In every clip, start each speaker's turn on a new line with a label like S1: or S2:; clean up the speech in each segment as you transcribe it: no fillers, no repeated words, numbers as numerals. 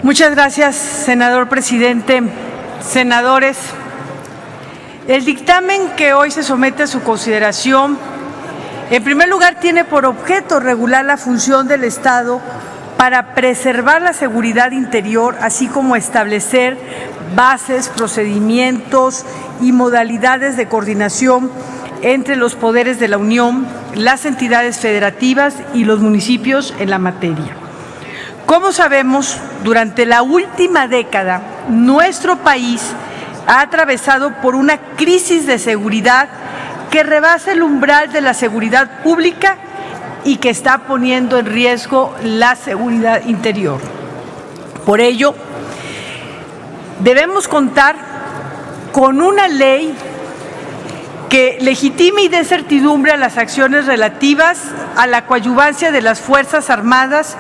S1: Muchas gracias, senador presidente. Senadores, el dictamen que hoy se somete a su consideración, en primer lugar, tiene por objeto regular la función del Estado para preservar la seguridad interior, así como establecer bases, procedimientos y modalidades de coordinación entre los poderes de la Unión, las entidades federativas y los municipios en la materia. Como sabemos, durante la última década, nuestro país ha atravesado por una crisis de seguridad que rebasa el umbral de la seguridad pública y que está poniendo en riesgo la seguridad interior. Por ello, debemos contar con una ley que legitime y dé certidumbre a las acciones relativas a la coadyuvancia de las Fuerzas Armadas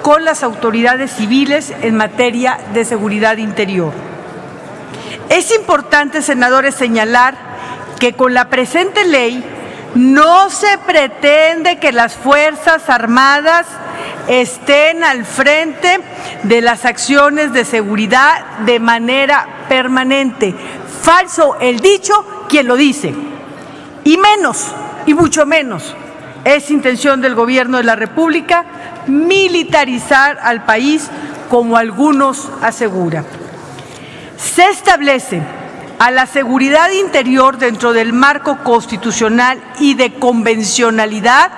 S1: con las autoridades civiles en materia de seguridad interior. Es importante, senadores, señalar que con la presente ley no se pretende que las Fuerzas Armadas estén al frente de las acciones de seguridad de manera permanente. Falso el dicho, quien lo dice. Y menos, y mucho menos, es intención del Gobierno de la República militarizar al país, como algunos aseguran. Se establece a la seguridad interior dentro del marco constitucional y de convencionalidad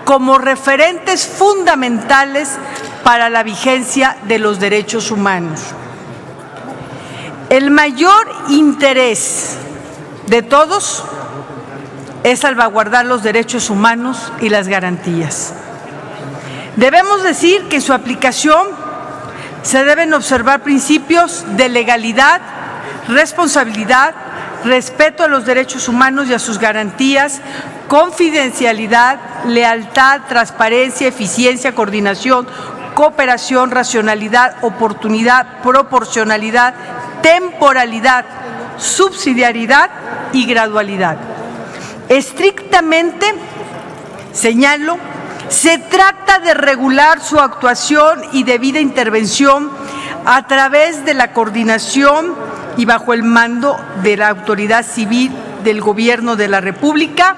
S1: como referentes fundamentales para la vigencia de los derechos humanos. El mayor interés de todos es salvaguardar los derechos humanos y las garantías. Debemos decir que en su aplicación se deben observar principios de legalidad, responsabilidad, respeto a los derechos humanos y a sus garantías, confidencialidad, lealtad, transparencia, eficiencia, coordinación, cooperación, racionalidad, oportunidad, proporcionalidad, temporalidad, subsidiariedad y gradualidad. Estrictamente, señalo, se trata de regular su actuación y debida intervención a través de la coordinación y bajo el mando de la autoridad civil del Gobierno de la República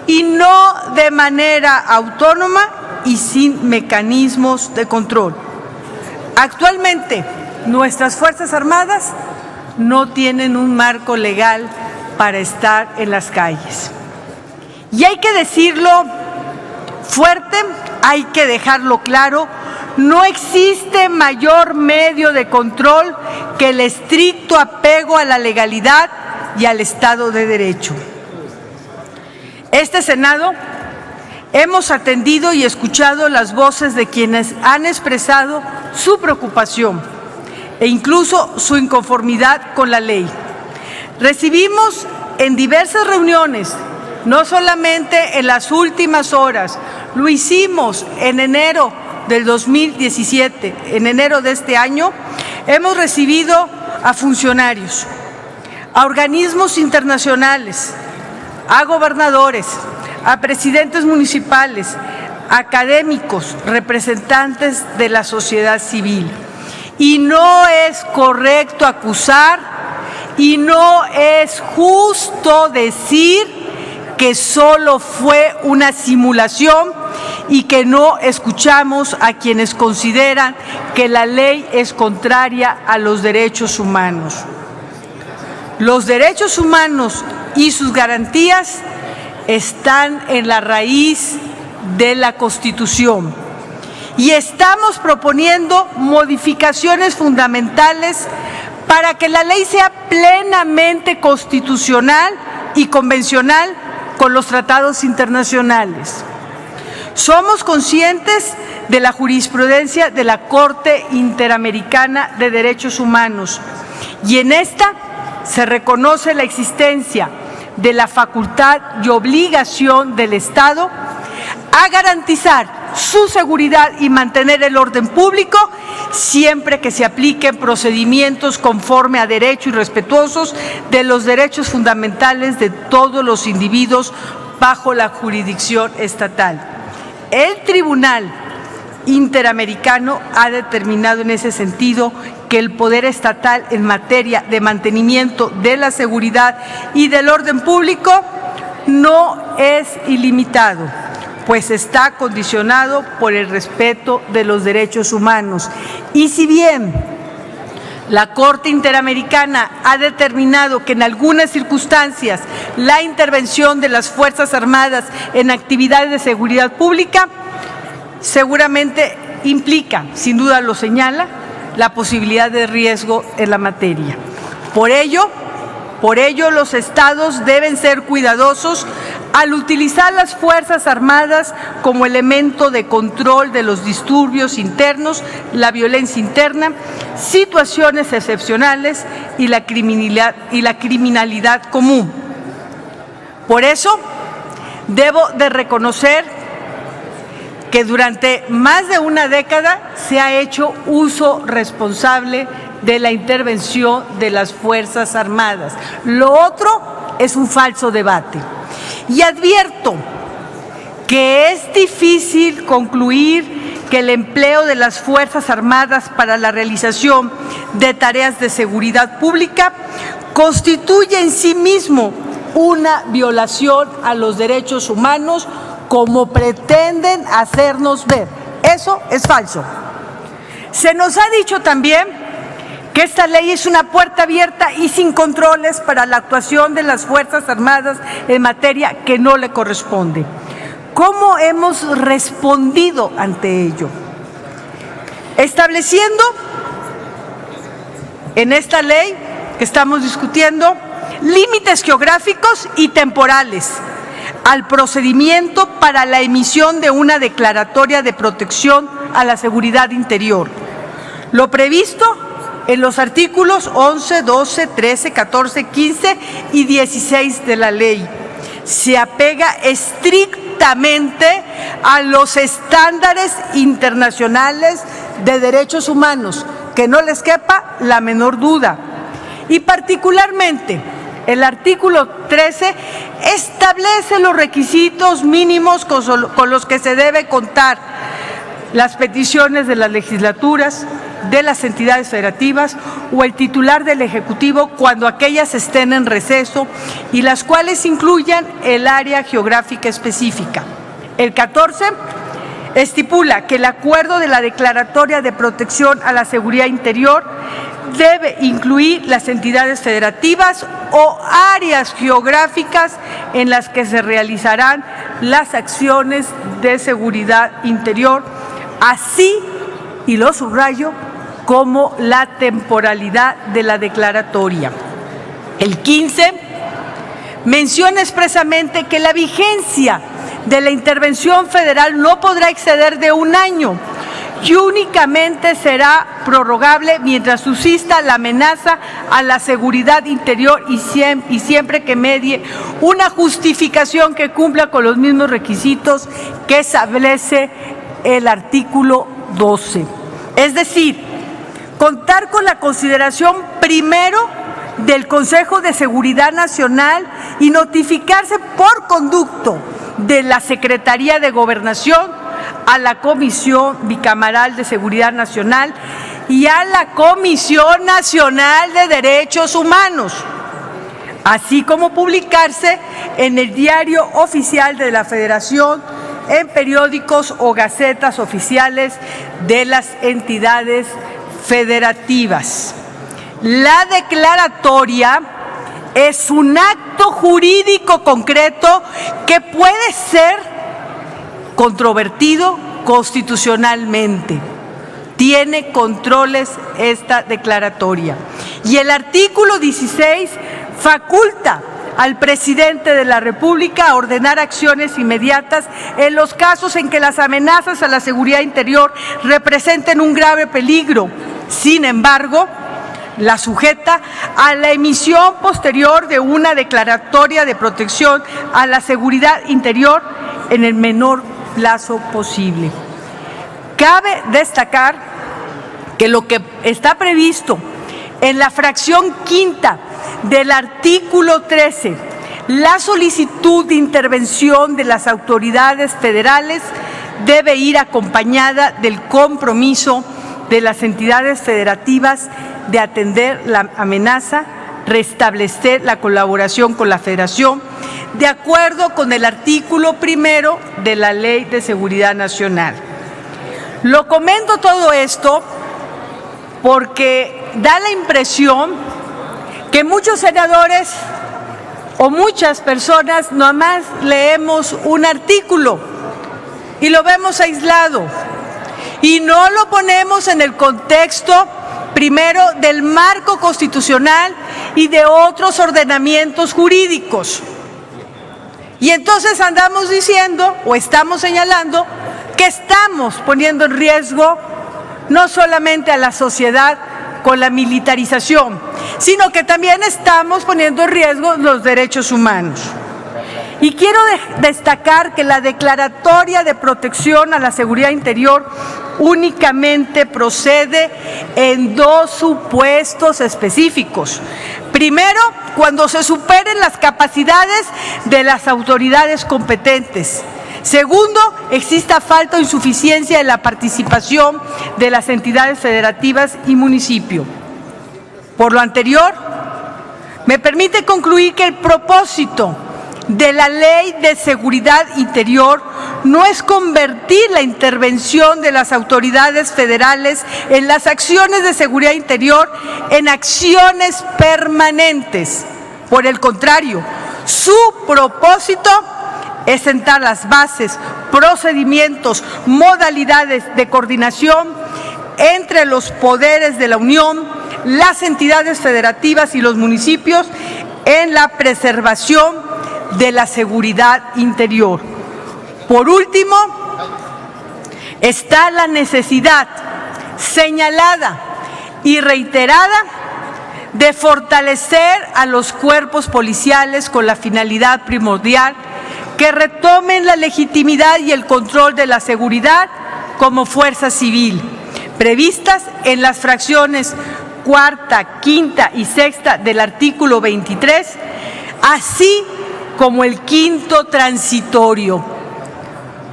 S1: y no de manera autónoma y sin mecanismos de control. Actualmente, nuestras Fuerzas Armadas no tienen un marco legal para estar en las calles. Y hay que decirlo fuerte, hay que dejarlo claro, no existe mayor medio de control que el estricto apego a la legalidad y al Estado de Derecho. Este Senado hemos atendido y escuchado las voces de quienes han expresado su preocupación e incluso su inconformidad con la ley. Recibimos en diversas reuniones, no solamente en las últimas horas, lo hicimos en enero del 2017, en enero de este año, hemos recibido a funcionarios, a organismos internacionales, a gobernadores, a presidentes municipales, académicos, representantes de la sociedad civil. Y no es correcto acusar y no es justo decir que solo fue una simulación y que no escuchamos a quienes consideran que la ley es contraria a los derechos humanos. Los derechos humanos y sus garantías están en la raíz de la Constitución y estamos proponiendo modificaciones fundamentales para que la ley sea plenamente constitucional y convencional con los tratados internacionales. Somos conscientes de la jurisprudencia de la Corte Interamericana de Derechos Humanos y en esta se reconoce la existencia de la facultad y obligación del Estado a garantizar su seguridad y mantener el orden público siempre que se apliquen procedimientos conforme a derecho y respetuosos de los derechos fundamentales de todos los individuos bajo la jurisdicción estatal. El tribunal Interamericano ha determinado en ese sentido que el poder estatal en materia de mantenimiento de la seguridad y del orden público no es ilimitado, pues está condicionado por el respeto de los derechos humanos. Y si bien la Corte Interamericana ha determinado que en algunas circunstancias la intervención de las Fuerzas Armadas en actividades de seguridad pública seguramente implica, sin duda lo señala, la posibilidad de riesgo en la materia. Por ello, los estados deben ser cuidadosos al utilizar las Fuerzas Armadas como elemento de control de los disturbios internos, la violencia interna, situaciones excepcionales y la criminalidad común. Por eso, debo de reconocer que durante más de una década se ha hecho uso responsable de la intervención de las Fuerzas Armadas. Lo otro es un falso debate. Y advierto que es difícil concluir que el empleo de las Fuerzas Armadas para la realización de tareas de seguridad pública constituye en sí mismo una violación a los derechos humanos, como pretenden hacernos ver. Eso es falso. Se nos ha dicho también que esta ley es una puerta abierta y sin controles para la actuación de las Fuerzas Armadas en materia que no le corresponde. ¿Cómo hemos respondido ante ello? Estableciendo en esta ley que estamos discutiendo límites geográficos y temporales al procedimiento para la emisión de una declaratoria de protección a la seguridad interior. Lo previsto en los artículos 11, 12, 13, 14, 15 y 16 de la ley se apega estrictamente a los estándares internacionales de derechos humanos, que no les quepa la menor duda. Y particularmente, el artículo 13 establece los requisitos mínimos con los que se debe contar las peticiones de las legislaturas, de las entidades federativas o el titular del Ejecutivo cuando aquellas estén en receso y las cuales incluyan el área geográfica específica. El 14 estipula que el acuerdo de la declaratoria de protección a la seguridad interior debe incluir las entidades federativas o áreas geográficas en las que se realizarán las acciones de seguridad interior, así, y lo subrayo, como la temporalidad de la declaratoria. El 15 menciona expresamente que la vigencia de la intervención federal no podrá exceder de 1 año y únicamente será prorrogable mientras subsista la amenaza a la seguridad interior y siempre que medie una justificación que cumpla con los mismos requisitos que establece el artículo 12. Es decir, contar con la consideración primero del Consejo de Seguridad Nacional y notificarse por conducto de la Secretaría de Gobernación a la Comisión Bicameral de Seguridad Nacional y a la Comisión Nacional de Derechos Humanos, así como publicarse en el Diario Oficial de la Federación, en periódicos o gacetas oficiales de las entidades federativas. La declaratoria es un acto jurídico concreto que puede ser controvertido constitucionalmente. Tiene controles esta declaratoria. Y el artículo 16 faculta al presidente de la República a ordenar acciones inmediatas en los casos en que las amenazas a la seguridad interior representen un grave peligro. Sin embargo, la sujeta a la emisión posterior de una declaratoria de protección a la seguridad interior en el menor plazo posible. Cabe destacar que lo que está previsto en la fracción quinta del artículo 13, la solicitud de intervención de las autoridades federales debe ir acompañada del compromiso de las entidades federativas de atender la amenaza, restablecer la colaboración con la Federación, de acuerdo con el artículo 1 de la Ley de Seguridad Nacional. Lo comento todo esto porque da la impresión que muchos senadores o muchas personas nomás leemos un artículo y lo vemos aislado y no lo ponemos en el contexto primero del marco constitucional y de otros ordenamientos jurídicos. Y entonces andamos diciendo o estamos señalando que estamos poniendo en riesgo no solamente a la sociedad con la militarización, sino que también estamos poniendo en riesgo los derechos humanos. Y quiero destacar que la Declaratoria de Protección a la Seguridad Interior únicamente procede en dos supuestos específicos. Primero, cuando se superen las capacidades de las autoridades competentes. Segundo, exista falta o insuficiencia en la participación de las entidades federativas y municipio. Por lo anterior, me permite concluir que el propósito de la Ley de Seguridad Interior no es convertir la intervención de las autoridades federales en las acciones de seguridad interior en acciones permanentes. Por el contrario, su propósito es sentar las bases, procedimientos, modalidades de coordinación entre los poderes de la Unión, las entidades federativas y los municipios en la preservación de la seguridad interior. Por último, está la necesidad señalada y reiterada de fortalecer a los cuerpos policiales con la finalidad primordial que retomen la legitimidad y el control de la seguridad como fuerza civil, previstas en las fracciones cuarta, quinta y sexta del artículo 23, así como el quinto transitorio.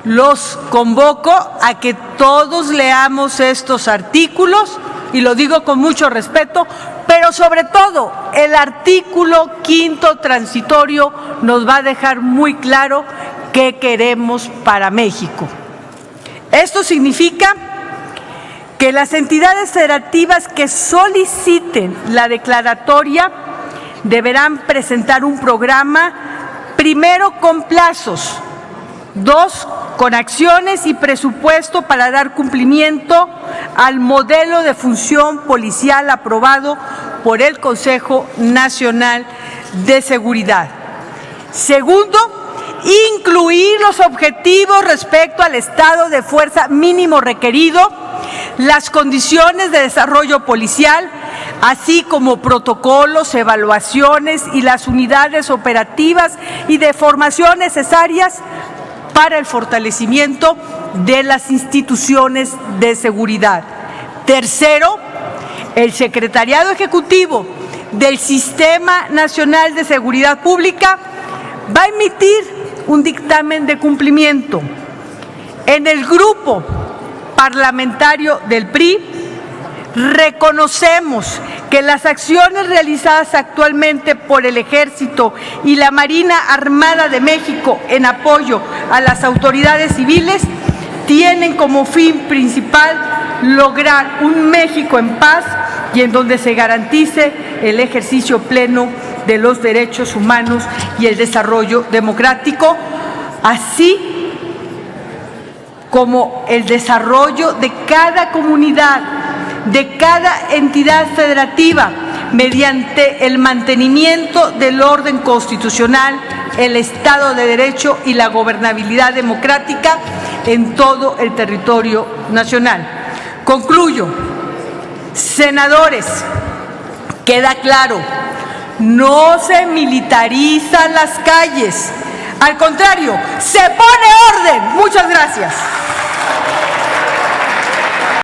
S1: Los convoco a que todos leamos estos artículos, y lo digo con mucho respeto, pero sobre todo el artículo quinto transitorio nos va a dejar muy claro qué queremos para México. Esto significa que las entidades federativas que soliciten la declaratoria deberán presentar un programa, primero con plazos, dos, con acciones y presupuesto para dar cumplimiento al modelo de función policial aprobado por el Consejo Nacional de Seguridad. Segundo, incluir los objetivos respecto al estado de fuerza mínimo requerido, las condiciones de desarrollo policial, así como protocolos, evaluaciones y las unidades operativas y de formación necesarias para el fortalecimiento de las instituciones de seguridad. Tercero, el Secretariado Ejecutivo del Sistema Nacional de Seguridad Pública va a emitir un dictamen de cumplimiento. En el grupo parlamentario del PRI reconocemos que las acciones realizadas actualmente por el Ejército y la Marina Armada de México en apoyo a las autoridades civiles tienen como fin principal lograr un México en paz y en donde se garantice el ejercicio pleno de los derechos humanos y el desarrollo democrático, así como el desarrollo de cada comunidad, de cada entidad federativa, mediante el mantenimiento del orden constitucional, el Estado de Derecho y la gobernabilidad democrática en todo el territorio nacional. Concluyo. Senadores, queda claro, no se militarizan las calles, al contrario, se pone orden. Muchas gracias.